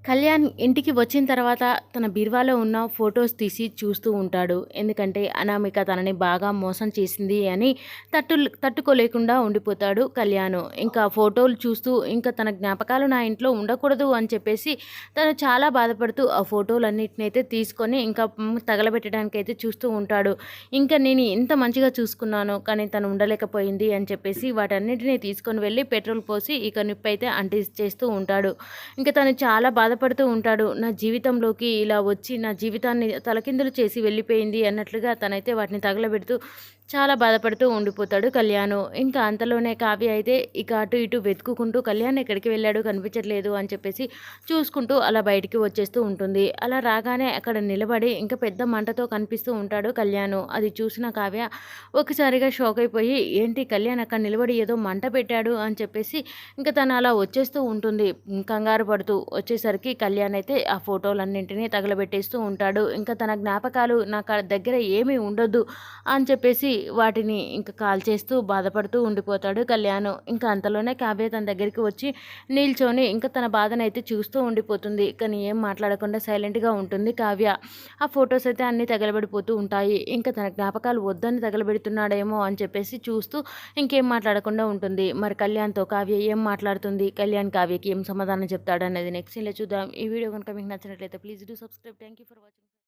కళ్యాణ్ ఇంటికి వచ్చిన తర్వాత తన బీరువాలో ఉన్న ఫొటోస్ తీసి చూస్తూ ఉంటాడు. ఎందుకంటే అనామిక తనని బాగా మోసం చేసింది అని తట్టుకోలేకుండా ఉండిపోతాడు కళ్యాణ్. ఇంకా ఫోటోలు చూస్తూ ఇంకా తన జ్ఞాపకాలు నా ఇంట్లో ఉండకూడదు అని చెప్పేసి తను చాలా బాధపడుతూ ఆ ఫోటోలన్నిటిని అయితే తీసుకొని ఇంకా తగలబెట్టడానికైతే చూస్తూ ఉంటాడు. ఇంకా నేను ఇంత మంచిగా చూసుకున్నాను కానీ తను ఉండలేకపోయింది అని చెప్పేసి వాటన్నిటిని తీసుకొని వెళ్ళి పెట్రోల్ పోసి ఇక నిప్పైతే అంటించేస్తూ ఉంటాడు. ఇంకా తను చాలా బాధపడుతూ ఉంటాడు. నా జీవితంలోకి ఇలా వచ్చి నా జీవితాన్ని తలకిందులు చేసి వెళ్ళిపోయింది అన్నట్లుగా తనైతే వాటిని తగలబెడుతూ చాలా బాధపడుతూ ఉండిపోతాడు కళ్యాణ్. ఇంకా అంతలోనే కావ్య అయితే ఇక అటు ఇటు వెతుక్కుంటూ కళ్యాణ్ ఎక్కడికి వెళ్ళాడు కనిపించట్లేదు అని చెప్పేసి చూసుకుంటూ అలా బయటికి వచ్చేస్తూ ఉంటుంది. అలా రాగానే అక్కడ నిలబడి ఇంకా పెద్ద మంటతో కనిపిస్తూ ఉంటాడు కళ్యాణ్. అది చూసిన కావ్య ఒకసారిగా షాక్ అయిపోయి ఏంటి కళ్యాణ్ అక్కడ నిలబడి ఏదో మంట పెట్టాడు అని చెప్పేసి ఇంకా తను అలా వచ్చేస్తూ ఉంటుంది. కంగారు పడుతూ వచ్చేసరికి కళ్యాణ్ అయితే ఆ ఫోటోలన్నింటినీ తగలబెట్టేస్తూ ఉంటాడు. ఇంకా తన జ్ఞాపకాలు నాకు దగ్గర ఏమీ ఉండొద్దు అని చెప్పేసి వాటిని ఇంకా కాల్ చేస్తూ బాధపడుతూ ఉండిపోతాడు కళ్యాణ్. ఇంకా అంతలోనే కావ్య తన దగ్గరికి వచ్చి నిల్చొని ఇంకా తన బాధనైతే చూస్తూ ఉండిపోతుంది. కానీ ఏం మాట్లాడకుండా సైలెంట్గా ఉంటుంది కావ్య. ఆ ఫొటోస్ అయితే అన్నీ తగలబడిపోతూ ఉంటాయి. ఇంకా తన జ్ఞాపకాలు వద్దని తగలబెడుతున్నాడేమో అని చెప్పేసి చూస్తూ ఇంకేం మాట్లాడకుండా ఉంటుంది. మరి కళ్యాణ్తో కావ్య ఏం మాట్లాడుతుంది, కళ్యాణ్ కావ్యకి ఏం సమాధానం చెప్తాడు అనేది నెక్స్ట్ ఇలా చూద్దాం. ఈ వీడియో కనుక మీకు నచ్చినట్లయితే please do subscribe. Thank you for watching.